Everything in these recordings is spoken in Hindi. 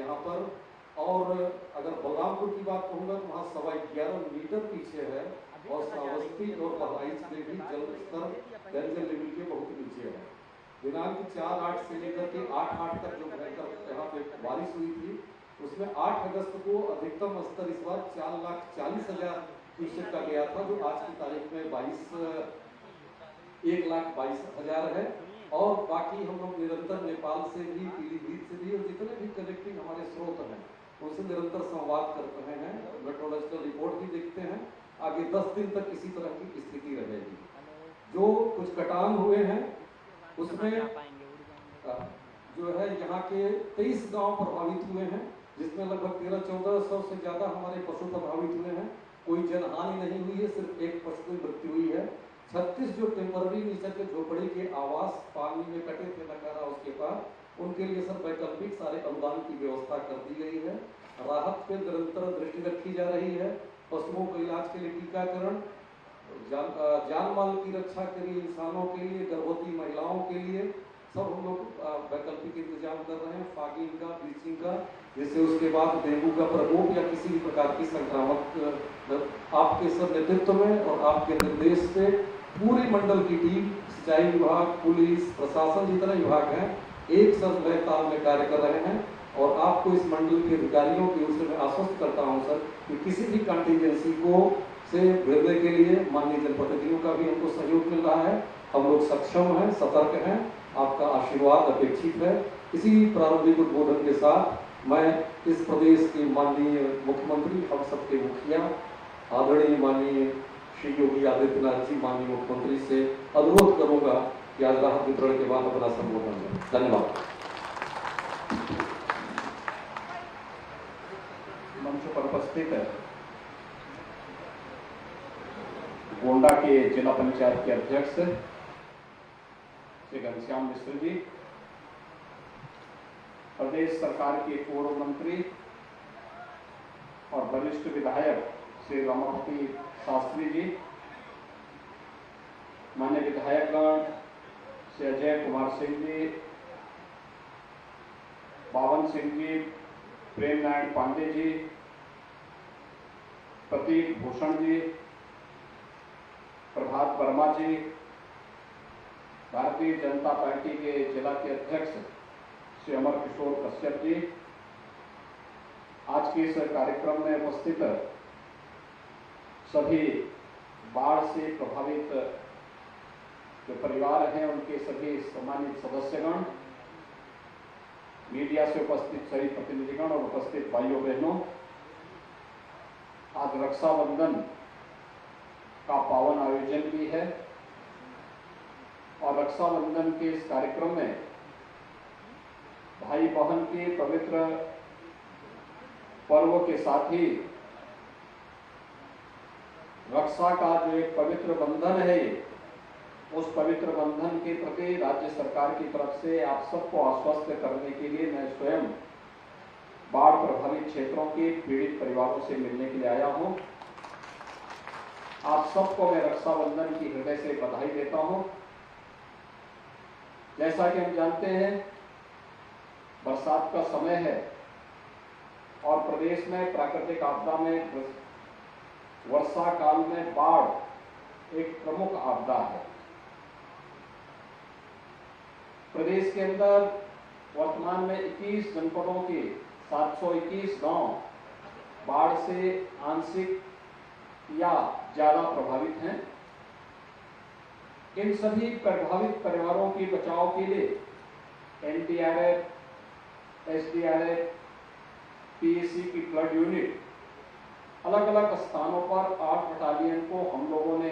यहाँ पर। और अगर बलरामपुर की बात कहूँगा तो वहाँ 11.25 मीटर पीछे है, और श्रावस्ती और बहराइच में भी जल स्तर डेंजर लेवल के बहुत नीचे है। दिनांक 4/8 से लेकर के 8/8 तक जो भयंकर यहाँ पे बारिश हुई थी, उसमें 8 अगस्त को अधिकतम स्तर इस बार 4,40,000 क्यूसेक का गया था, जो आज की तारीख में 1,22,000 है। और बाकी हम लोग निरंतर नेपाल से भी, पीलीभीत से भी, और जितने भी कनेक्टिंग हमारे स्रोत हैं उनसे निरंतर संवाद कर रहे हैं, मेट्रोलॉजिकल रिपोर्ट भी देखते हैं। आगे 10 दिन तक इसी तरह की स्थिति रहेगी। जो कुछ कटान हुए हैं उसमें जो है यहाँ के 23 गांव प्रभावित हुए हैं, जिसमें लगभग 1300-1400 से ज्यादा हमारे पशु प्रभावित हुए हैं। कोई जनहानि नहीं हुई है, सिर्फ एक पशु की मृत्यु हुई है। 36 जो टेम्पररी नेचर के झोपड़ी के आवास पानी में कटे थे नकारा उसके पास, उनके लिए सब वैकल्पिक सारे अनुदान की व्यवस्था कर दी गई है। राहत पे निरंतर दृष्टि रखी जा रही है। पशुओं को इलाज के लिए टीकाकरण, जान माल की रक्षा के लिए, इंसानों के लिए, गर्भवती महिलाओं के लिए सब हम लोग वैकल्पिक इंतजाम कर रहे हैं, फॉगिंग का, ब्लीचिंग का, जिससे उसके बाद डेंगू का प्रकोप या किसी भी प्रकार की संक्रामक आपके सब नेतृत्व में और आपके निर्देश से पूरी मंडल की टीम, सिंचाई विभाग, पुलिस प्रशासन, जितने विभाग हैं एक साथ लय ताल में कार्य कर रहे हैं। और आपको इस मंडल के अधिकारियों की ओर से मैं आश्वस्त करता हूं सर कि किसी भी कंटीजेंसी को से भिड़ने के लिए माननीय जनप्रतिनिधियों का भी हमको सहयोग मिल रहा है। हम लोग सक्षम हैं, सतर्क हैं, आपका आशीर्वाद अपेक्षित है। इसी प्रारंभिक उद्बोधन के साथ मैं इस प्रदेश के माननीय मुख्यमंत्री, हम सबके मुखिया आदरणीय माननीय श्री योगी आदित्यनाथ जी, माननीय मुख्यमंत्री से अनुरोध करूंगा कि आज राहत वितरण के बाद अपना संबोधन करें। धन्यवाद। मंच पर उपस्थित गोंडा के जिला पंचायत के अध्यक्ष श्री घनश्याम मिश्र जी, प्रदेश सरकार के पूर्व मंत्री और वरिष्ठ विधायक श्री रमापति शास्त्री जी, मान्य विधायकगण श्री अजय कुमार सिंह जी, बावन सिंह जी, प्रेम नारायण पांडे जी, प्रतीक भूषण जी, प्रभात वर्मा जी, भारतीय जनता पार्टी के जिला के अध्यक्ष श्री अमर किशोर कश्यप जी, आज के इस कार्यक्रम में उपस्थित सभी बाढ़ से प्रभावित जो परिवार हैं उनके सभी सम्मानित सदस्यगण, मीडिया से उपस्थित सभी प्रतिनिधिगण और उपस्थित भाइयों बहनों, आज रक्षाबंधन का पावन आयोजन भी है और रक्षाबंधन के इस कार्यक्रम में भाई बहन के पवित्र पर्व के साथ ही रक्षा का जो एक पवित्र बंधन है, उस पवित्र बंधन के प्रति राज्य सरकार की तरफ से आप सबको आश्वस्त करने के लिए मैं स्वयं बाढ़ प्रभावित क्षेत्रों के पीड़ित परिवारों से मिलने के लिए आया हूं। आप सबको मैं रक्षाबंधन की हृदय से बधाई देता हूं। जैसा कि हम जानते हैं बरसात का समय है और प्रदेश में प्राकृतिक आपदा में वर्षा काल में बाढ़ एक प्रमुख आपदा है। प्रदेश के अंदर वर्तमान में 21 जनपदों के 721 गांव बाढ़ से आंशिक या ज्यादा प्रभावित हैं। इन सभी प्रभावित परिवारों के बचाव के लिए एनडीआरएफ, एसडीआरएफ, पीएसी की फ्लड यूनिट अलग अलग स्थानों पर 8 बटालियन को हम लोगों ने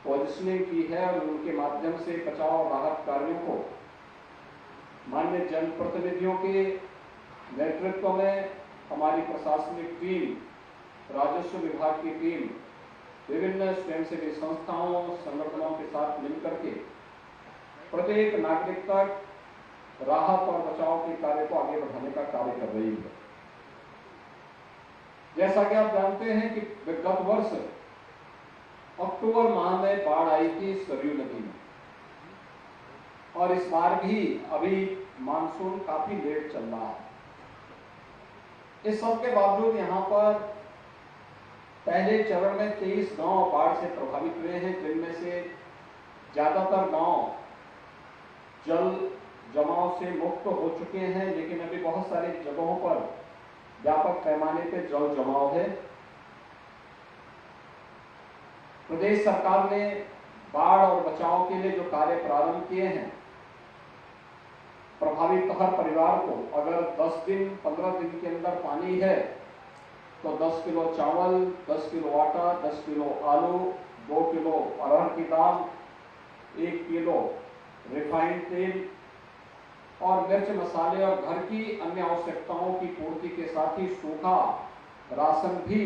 पोजिशनिंग की है और उनके माध्यम से बचाव और राहत कार्यों को माननीय जनप्रतिनिधियों के नेतृत्व में हमारी प्रशासनिक टीम, राजस्व विभाग की टीम, विभिन्न स्वयंसेवी संस्थाओं, संगठनों के साथ मिलकर के प्रत्येक नागरिक तक राहत और बचाव के कार्य को आगे बढ़ाने का कार्य कर रही है। जैसा कि आप जानते हैं कि गत वर्ष अक्टूबर माह में बाढ़ आई थी सरयू नदी में और इस बार भी अभी मानसून काफी लेट चल रहा है। इस सब के बावजूद यहाँ पर पहले चरण में 23 गांव बाढ़ से प्रभावित हुए हैं, जिनमें से ज्यादातर गांव जल जमाव से मुक्त हो चुके हैं, लेकिन अभी बहुत सारी जगहों पर व्यापक पैमाने पर जल जमाव है। प्रदेश सरकार ने बाढ़ और बचाव के लिए जो कार्य प्रारंभ किए हैं, प्रभावित हर परिवार को अगर 10 दिन 15 दिन के अंदर पानी है तो 10 किलो चावल, 10 किलो आटा, 10 किलो आलू, 2 किलो अरहर की दाल, 1 किलो रिफाइंड तेल और मिर्च मसाले और घर की अन्य आवश्यकताओं की पूर्ति के साथ ही सूखा राशन भी,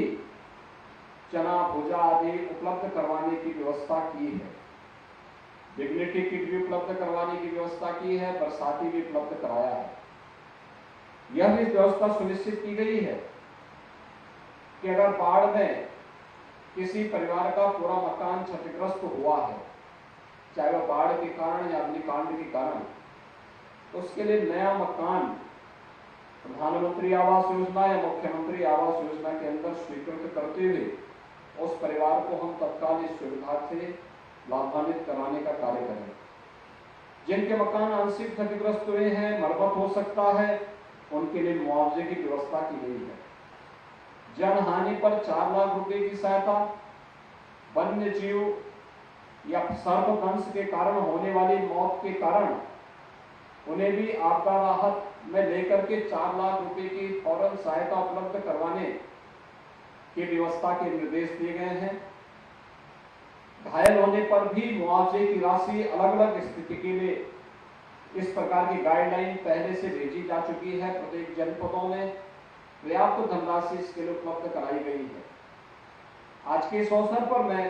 चना भुजा आदि उपलब्ध करवाने की व्यवस्था की है। डिग्निटी किट भी उपलब्ध करवाने की व्यवस्था की है, बरसाती भी उपलब्ध कराया है। यह भी व्यवस्था सुनिश्चित की गई है कि अगर बाढ़ में किसी परिवार का पूरा मकान क्षतिग्रस्त हुआ है, चाहे वह बाढ़ के कारण या अग्निकांड के कारण, तो उसके लिए नया मकान प्रधानमंत्री आवास योजना या मुख्यमंत्री आवास योजना के अंदर स्वीकृत करते हुए उस परिवार को हम तत्काल इस सुविधा से लाभान्वित कराने का कार्य करें। जिनके मकान आंशिक क्षतिग्रस्त हुए हैं, मरम्मत हो सकता है, उनके लिए मुआवजे की व्यवस्था की गई है। जन हानि पर 4 लाख रुपए की सहायता, वन्य जीव या सर्पदंश के कारण होने वाली मौत के कारण उन्हें भी आपदा राहत में लेकर के 4 लाख रुपए की फौरन सहायता उपलब्ध करवाने की व्यवस्था के निर्देश दिए गए हैं। घायल होने पर भी मुआवजे की राशि अलग अलग स्थिति के लिए इस प्रकार की गाइडलाइन पहले से भेजी जा चुकी है। प्रत्येक जनपदों में पर्याप्त धनराशि इसके लिए उपलब्ध कराई गई है। आज के इस अवसर पर मैं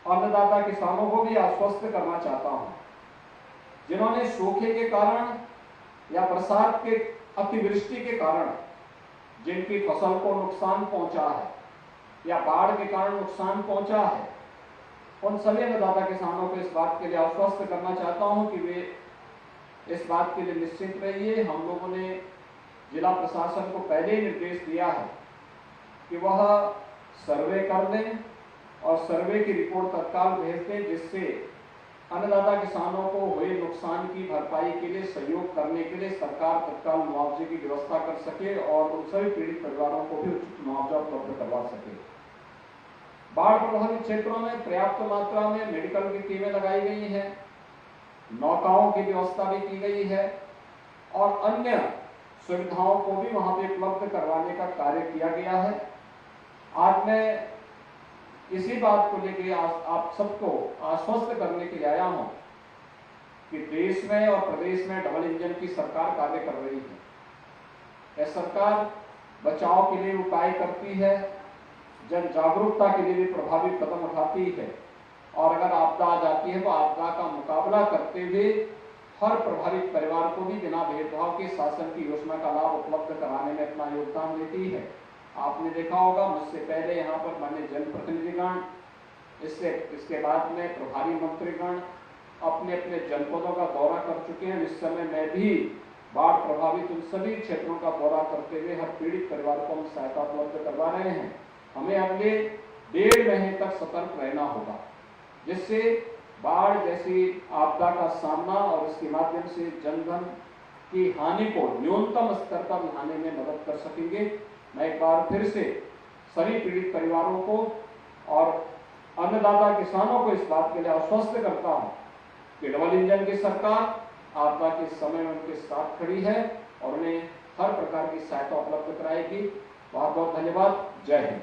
अन्नदाता किसानों को भी आश्वस्त करना चाहता हूं, जिन्होंने सूखे के कारण या बरसात के अतिवृष्टि के कारण जिनकी फसल को नुकसान पहुंचा है या बाढ़ के कारण नुकसान पहुंचा है, उन सभी अन्नदाता किसानों को इस बात के लिए आश्वस्त करना चाहता हूं कि वे इस बात के लिए निश्चित रहिए। हम लोगों ने जिला प्रशासन को पहले ही निर्देश दिया है कि वह सर्वे कर दें और सर्वे की रिपोर्ट तत्काल भेज दें, जिससे अन्नदाता किसानों को हुए नुकसान की भरपाई के लिए सहयोग करने के लिए सरकार तत्काल मुआवजे की व्यवस्था कर सके और उन सभी पीड़ित परिवारों को भी उचित मुआवजा उपलब्ध करवा सके। बाढ़ प्रभावित क्षेत्रों में पर्याप्त मात्रा में मेडिकल की टीमें लगाई गई हैं, नौकाओं की व्यवस्था भी की गई है और अन्य सुविधाओं को भी वहां पे उपलब्ध करवाने का कार्य किया गया है। आज मैं इसी बात को लेकर आप सबको आश्वस्त करने के लिए आया हूं कि देश में और प्रदेश में डबल इंजन की सरकार कार्य कर रही है। यह सरकार बचाव के लिए उपाय करती है, जन जागरूकता के लिए भी प्रभावी कदम उठाती है और अगर आपदा आ जाती है तो आपदा का मुकाबला करते हुए हर प्रभावित परिवार को भी बिना भेदभाव के शासन की योजना का लाभ उपलब्ध कराने में अपना योगदान देती है। आपने देखा होगा, मुझसे पहले यहाँ पर माननीय जनप्रतिनिधिगण, इसके बाद में प्रभारी मंत्रीगण अपने अपने जनपदों का दौरा कर चुके हैं। इस समय मैं भी बाढ़ प्रभावित उन सभी क्षेत्रों का दौरा करते हुए हर पीड़ित परिवार को हम सहायता उपलब्ध करवा रहे हैं। हमें अगले 1.5 महीने तक सतर्क रहना होगा, जिससे बाढ़ जैसी आपदा का सामना और इसके माध्यम से जनधन की हानि को न्यूनतम स्तर पर लाने में मदद कर सकेंगे। मैं एक बार फिर से सभी पीड़ित परिवारों को और अन्नदाता किसानों को इस बात के लिए आश्वस्त करता हूं कि डबल इंजन की सरकार आपदा के समय में उनके साथ खड़ी है और उन्हें हर प्रकार की सहायता उपलब्ध कराएगी। बहुत बहुत धन्यवाद। जय हिंद।